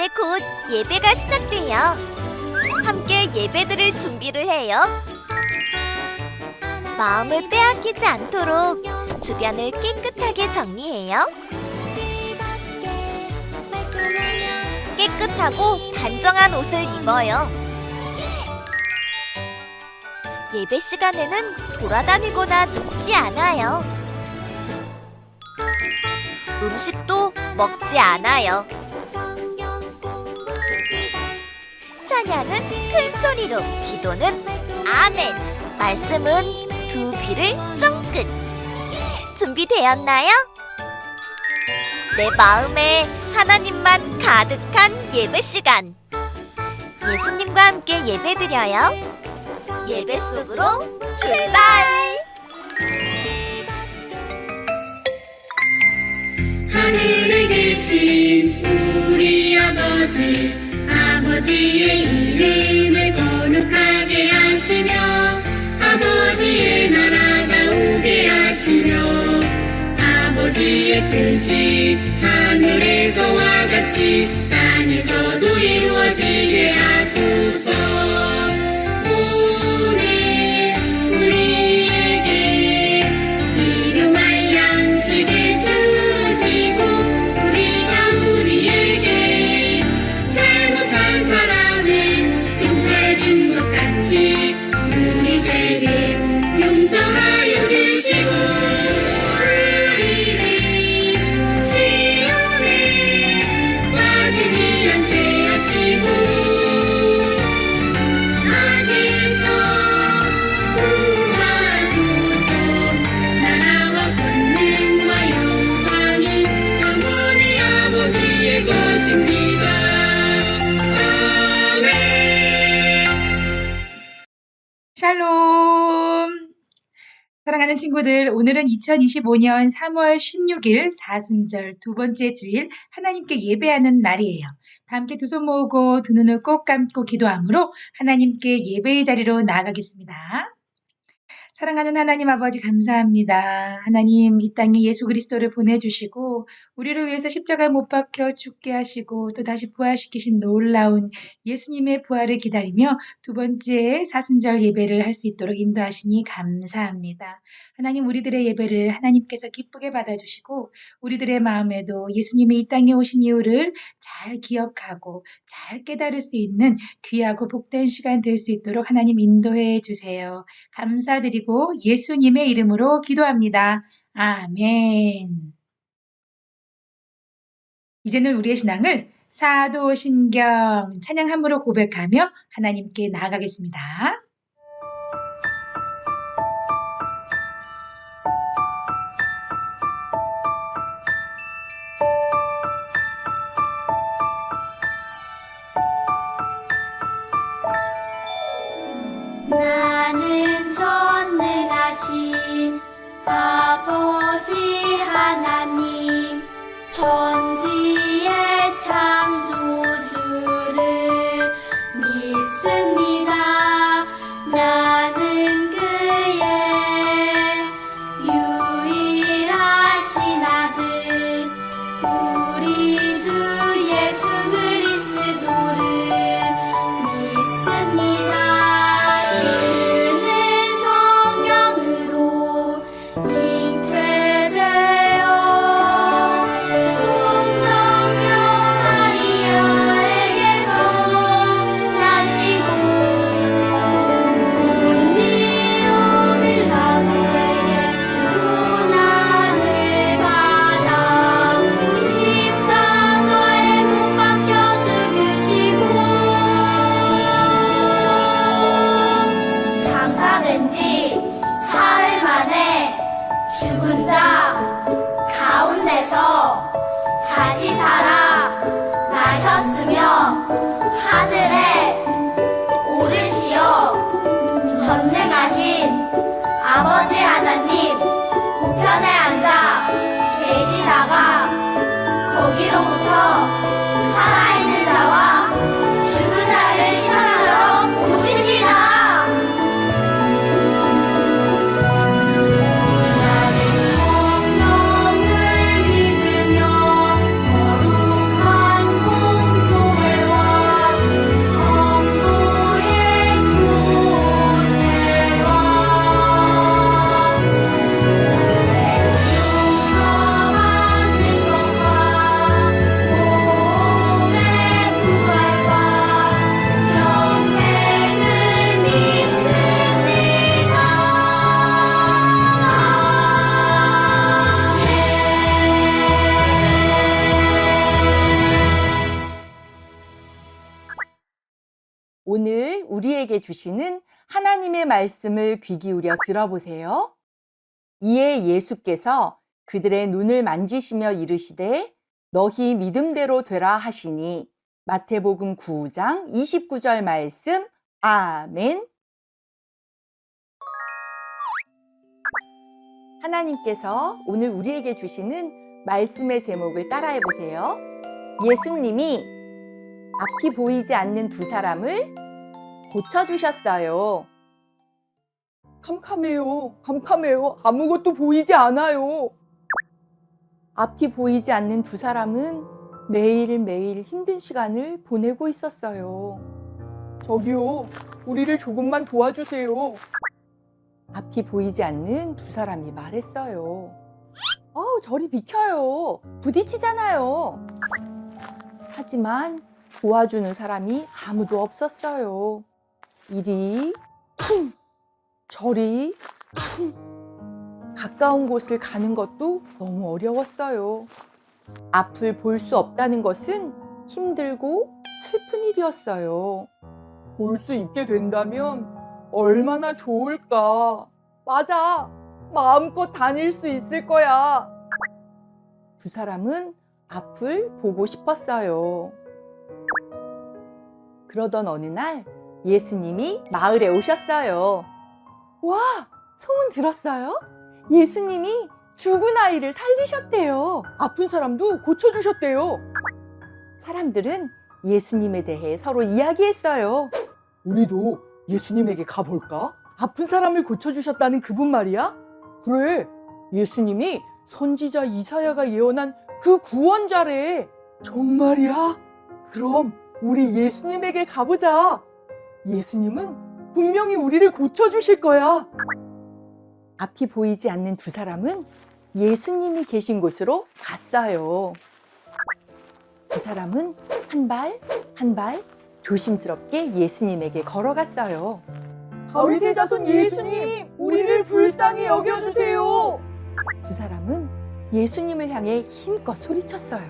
이제 곧 예배가 시작돼요. 함께 예배드릴 준비를 해요. 마음을 빼앗기지 않도록 주변을 깨끗하게 정리해요. 깨끗하고 단정한 옷을 입어요. 예배 시간에는 돌아다니거나 눕지 않아요. 음식도 먹지 않아요. 찬양은 큰 소리로, 기도는 아멘, 말씀은 두 귀를 쫑긋. 준비되었나요? 내 마음에 하나님만 가득한 예배 시간. 예수님과 함께 예배드려요. 예배 속으로 출발! 하늘에 계신 우리 아버지, 아버지의 이름을 거룩하게 하시며 아버지의 나라가 오게 하시며 아버지의 뜻이 하늘에서와 같이 땅에서도 이루어지게 하소서. 오늘 우리에게 일용할 양식을 주시고 우리에게 잘못한 사람을 용서해 준 것 같이 우리 죄를 용서하여 주시고 우리를 시험에 빠지지 않게 하시고 악에서 구하소서. 나라와 권능과 영광이 영원히 아버지의 것입니다. 아멘. 샬롬! 사랑하는 친구들, 오늘은 2025년 3월 16일 사순절 두 번째 주일 하나님께 예배하는 날이에요. 다 함께 두 손 모으고 두 눈을 꼭 감고 기도함으로 하나님께 예배의 자리로 나아가겠습니다. 사랑하는 하나님 아버지 감사합니다. 하나님 이 땅에 예수 그리스도를 보내주시고 우리를 위해서 십자가에 못 박혀 죽게 하시고 또 다시 부활시키신 놀라운 예수님의 부활을 기다리며 두 번째 사순절 예배를 할 수 있도록 인도하시니 감사합니다. 하나님 우리들의 예배를 하나님께서 기쁘게 받아주시고 우리들의 마음에도 예수님이 이 땅에 오신 이유를 잘 기억하고 잘 깨달을 수 있는 귀하고 복된 시간 될 수 있도록 하나님 인도해 주세요. 감사드리고 예수님의 이름으로 기도합니다. 아멘. 이제는 우리의 신앙을 사도신경 찬양함으로 고백하며 하나님께 나아가겠습니다. 나는 전능하신 아버지 하나님 천지의 창조주를 믿습니다. 나는 그의 유일하신 아들 우리 주 예수 그리스도를 믿습니다. 그는 성령으로 잉태되어 동정녀 마리아에게서 나시고 본디오 빌라도에게 고난을 받아 십자가에 못 박혀 죽으시고 장사된 지 사흘 만에 죽은 자 가운데서 다시 살아 나셨으며 하늘에 오르시어 전능하신 아버지 하나님 우편에 앉아 계시다가 거기로부터 살아있는 자와 죽은 자를 심판하러 오십니다. 나는 성령 우리에게 주시는 하나님의 말씀을 귀 기울여 들어보세요. 이에 예수께서 그들의 눈을 만지시며 이르시되 너희 믿음대로 되라 하시니 마태복음 9장 29절 말씀. 아멘. 하나님께서 오늘 우리에게 주시는 말씀의 제목을 따라해 보세요. 예수님이 앞이 보이지 않는 두 사람을 고쳐주셨어요. 캄캄해요. 아무것도 보이지 않아요. 앞이 보이지 않는 두 사람은 매일매일 힘든 시간을 보내고 있었어요. 저기요, 우리를 조금만 도와주세요. 앞이 보이지 않는 두 사람이 말했어요. 저리 비켜요. 부딪히잖아요. 하지만 도와주는 사람이 아무도 없었어요. 이리 쿵, 저리 쿵. 가까운 곳을 가는 것도 너무 어려웠어요. 앞을 볼 수 없다는 것은 힘들고 슬픈 일이었어요. 볼 수 있게 된다면 얼마나 좋을까. 맞아. 마음껏 다닐 수 있을 거야. 두 사람은 앞을 보고 싶었어요. 그러던 어느 날 예수님이 마을에 오셨어요. 와, 소문 들었어요? 예수님이 죽은 아이를 살리셨대요. 아픈 사람도 고쳐주셨대요. 사람들은 예수님에 대해 서로 이야기했어요. 우리도 예수님에게 가볼까? 아픈 사람을 고쳐주셨다는 그분 말이야? 그래, 예수님이 선지자 이사야가 예언한 그 구원자래. 정말이야? 그럼 우리 예수님에게 가보자. 예수님은 분명히 우리를 고쳐주실 거야. 앞이 보이지 않는 두 사람은 예수님이 계신 곳으로 갔어요. 두 사람은 한 발 한 발 조심스럽게 예수님에게 걸어갔어요. 다윗의 자손 예수님, 우리를 불쌍히 여겨주세요. 두 사람은 예수님을 향해 힘껏 소리쳤어요.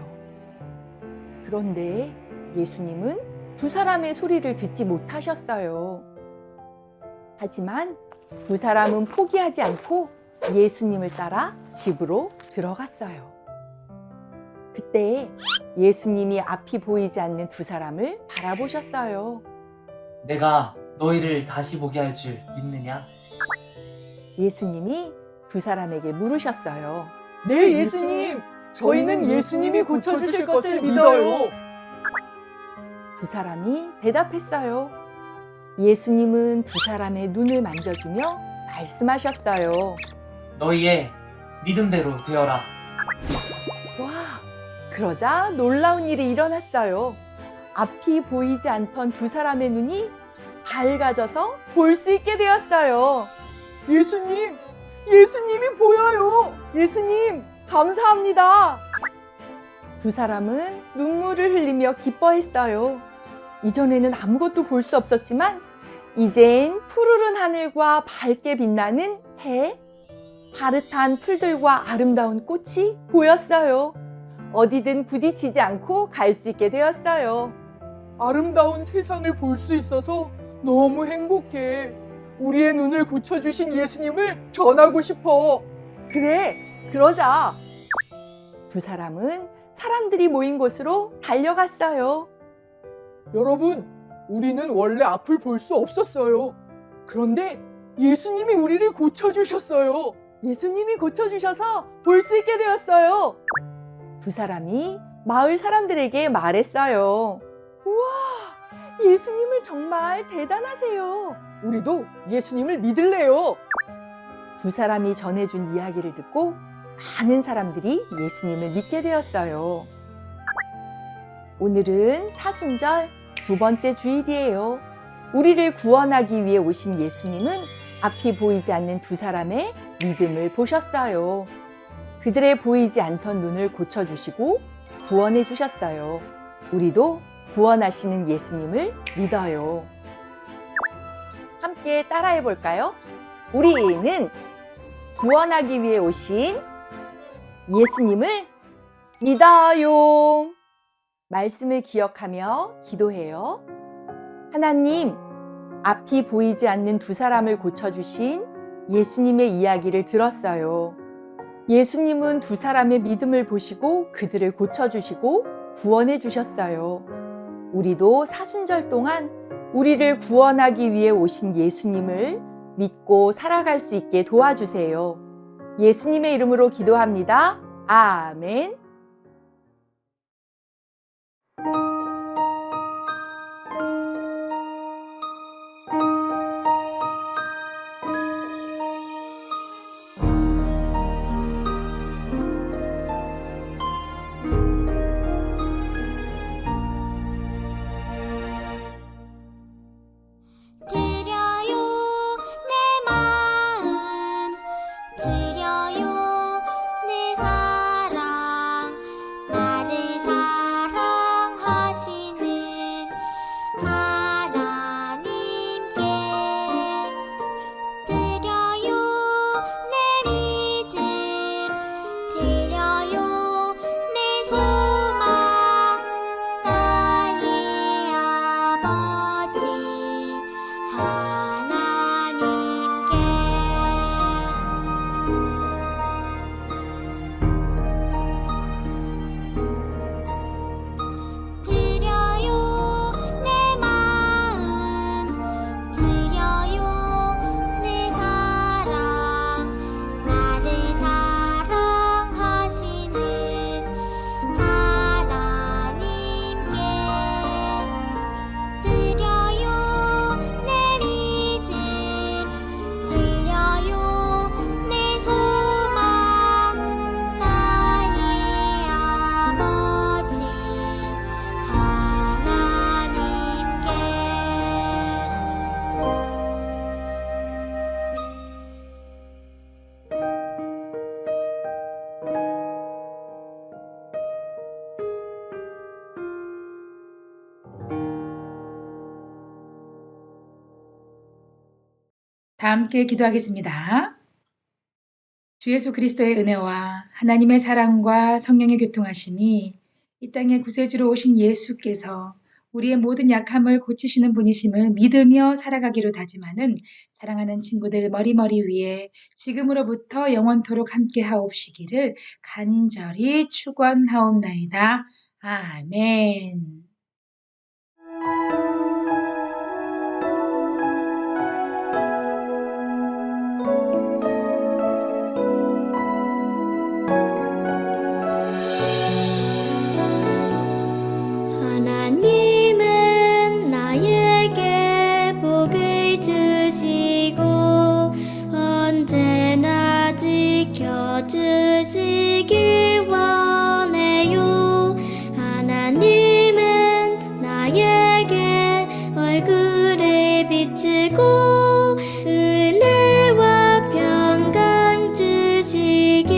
그런데 예수님은 두 사람의 소리를 듣지 못하셨어요. 하지만 두 사람은 포기하지 않고 예수님을 따라 집으로 들어갔어요. 그때 예수님이 앞이 보이지 않는 두 사람을 바라보셨어요. 내가 너희를 다시 보게 할 줄 믿느냐? 예수님이 두 사람에게 물으셨어요. 네, 예수님. 저희는 예수님이 고쳐주실 것을 믿어요. 두 사람이 대답했어요. 예수님은 두 사람의 눈을 만져주며 말씀하셨어요. 너희의 믿음대로 되어라. 와, 그러자 놀라운 일이 일어났어요. 앞이 보이지 않던 두 사람의 눈이 밝아져서 볼 수 있게 되었어요. 예수님이 보여요. 예수님, 감사합니다. 두 사람은 눈물을 흘리며 기뻐했어요. 이전에는 아무것도 볼 수 없었지만 이젠 푸르른 하늘과 밝게 빛나는 해, 파릇한 풀들과 아름다운 꽃이 보였어요. 어디든 부딪히지 않고 갈 수 있게 되었어요. 아름다운 세상을 볼 수 있어서 너무 행복해. 우리의 눈을 고쳐주신 예수님을 전하고 싶어. 그래, 그러자. 두 사람은 사람들이 모인 곳으로 달려갔어요. 여러분, 우리는 원래 앞을 볼 수 없었어요. 그런데 예수님이 우리를 고쳐주셨어요. 예수님이 고쳐주셔서 볼 수 있게 되었어요. 두 사람이 마을 사람들에게 말했어요. 우와, 예수님을 정말 대단하세요. 우리도 예수님을 믿을래요. 두 사람이 전해준 이야기를 듣고 많은 사람들이 예수님을 믿게 되었어요. 오늘은 사순절 두 번째 주일이에요. 우리를 구원하기 위해 오신 예수님은 앞이 보이지 않는 두 사람의 믿음을 보셨어요. 그들의 보이지 않던 눈을 고쳐주시고 구원해 주셨어요. 우리도 구원하시는 예수님을 믿어요. 함께 따라해 볼까요? 우리는 구원하기 위해 오신 예수님을 믿어요. 말씀을 기억하며 기도해요. 하나님, 앞이 보이지 않는 두 사람을 고쳐주신 예수님의 이야기를 들었어요. 예수님은 두 사람의 믿음을 보시고 그들을 고쳐주시고 구원해 주셨어요. 우리도 사순절 동안 우리를 구원하기 위해 오신 예수님을 믿고 살아갈 수 있게 도와주세요. 예수님의 이름으로 기도합니다. 아멘. 드려요 내 마음 드려요 내 사랑 나를 사랑하시는 하나님께 드려요 내 믿음 드려요 내 소망 나의 아버지 하나님께 드려요 내 마음 드려요 내 사랑 나를 사랑하시는 하나님께 드려요 내 믿음 드려요 내 소망 나의 아버지 하나님께 다 함께 기도하겠습니다. 주 예수 그리스도의 은혜와 하나님의 사랑과 성령의 교통하심이 이 땅에 구세주로 오신 예수께서 우리의 모든 약함을 고치시는 분이심을 믿으며 살아가기로 다짐하는 사랑하는 친구들 머리머리 위에 지금으로부터 영원토록 함께 하옵시기를 간절히 축원하옵나이다. 아멘. 하나님은 나에게 복을 주시고 언제나 지켜주시길 원해요. 하나님은 나에게 얼굴을 비추고 은혜와 평강 주시길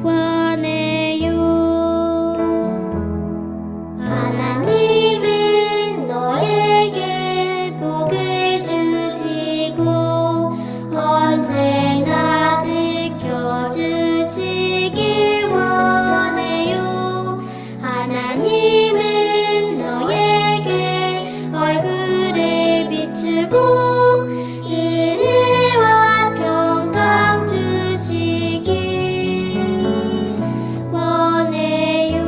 원해요. 하나님은 너에게 복을 주시고 언제나 지켜주시길 원해요. 하나님은 너에게 얼굴을 비추고 은혜와 평강 주시길 원해요.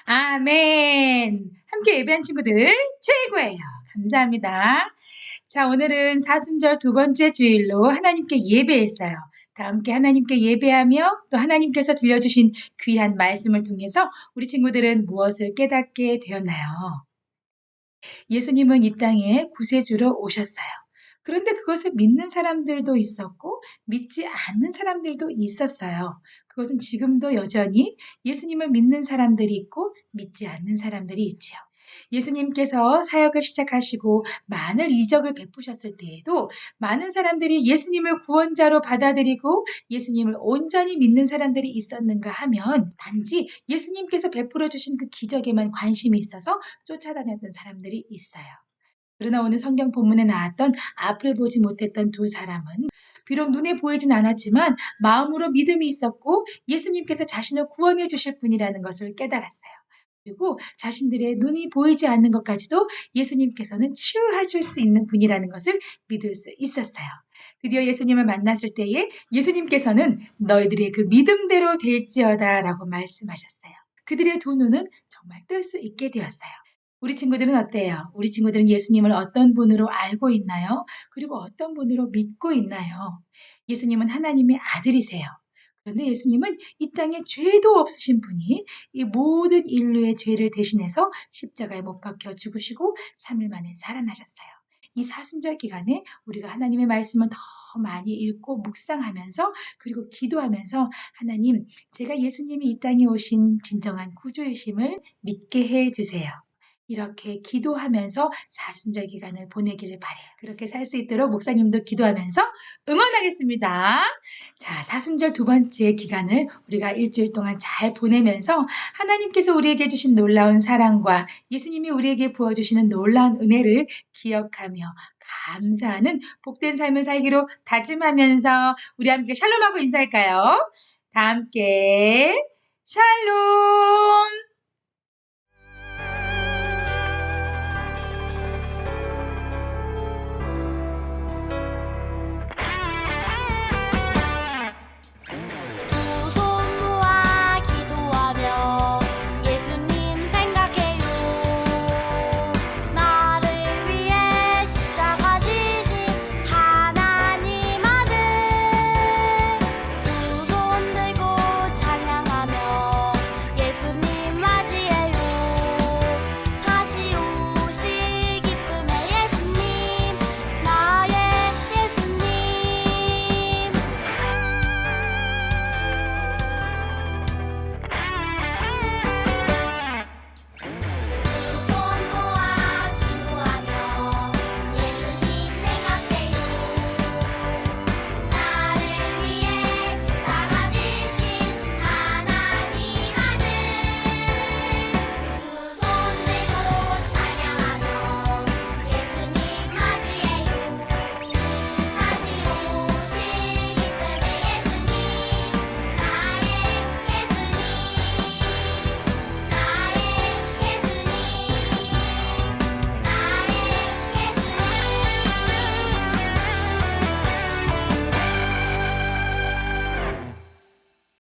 아멘. 함께 예배한 친구들 최고예요. 감사합니다. 자, 오늘은 사순절 두 번째 주일로 하나님께 예배했어요. 다 함께 하나님께 예배하며 또 하나님께서 들려주신 귀한 말씀을 통해서 우리 친구들은 무엇을 깨닫게 되었나요? 예수님은 이 땅에 구세주로 오셨어요. 그런데 그것을 믿는 사람들도 있었고 믿지 않는 사람들도 있었어요. 그것은 지금도 여전히 예수님을 믿는 사람들이 있고 믿지 않는 사람들이 있지요. 예수님께서 사역을 시작하시고 많은 이적을 베푸셨을 때에도 많은 사람들이 예수님을 구원자로 받아들이고 예수님을 온전히 믿는 사람들이 있었는가 하면 단지 예수님께서 베풀어 주신 그 기적에만 관심이 있어서 쫓아다녔던 사람들이 있어요. 그러나 오늘 성경 본문에 나왔던 앞을 보지 못했던 두 사람은 비록 눈에 보이진 않았지만 마음으로 믿음이 있었고 예수님께서 자신을 구원해 주실 분이라는 것을 깨달았어요. 그리고 자신들의 눈이 보이지 않는 것까지도 예수님께서는 치유하실 수 있는 분이라는 것을 믿을 수 있었어요. 드디어 예수님을 만났을 때에 예수님께서는 너희들의 그 믿음대로 될지어다 라고 말씀하셨어요. 그들의 두 눈은 정말 뜰 수 있게 되었어요. 우리 친구들은 어때요? 우리 친구들은 예수님을 어떤 분으로 알고 있나요? 그리고 어떤 분으로 믿고 있나요? 예수님은 하나님의 아들이세요. 그런데 예수님은 이 땅에 죄도 없으신 분이 이 모든 인류의 죄를 대신해서 십자가에 못 박혀 죽으시고 3일 만에 살아나셨어요. 이 사순절 기간에 우리가 하나님의 말씀을 더 많이 읽고 묵상하면서 그리고 기도하면서 하나님, 제가 예수님이 이 땅에 오신 진정한 구주이심을 믿게 해주세요. 이렇게 기도하면서 사순절 기간을 보내기를 바래요. 그렇게 살 수 있도록 목사님도 기도하면서 응원하겠습니다. 자, 사순절 두 번째 기간을 우리가 일주일 동안 잘 보내면서 하나님께서 우리에게 주신 놀라운 사랑과 예수님이 우리에게 부어주시는 놀라운 은혜를 기억하며 감사하는 복된 삶을 살기로 다짐하면서 우리 함께 샬롬하고 인사할까요? 다 함께 샬롬!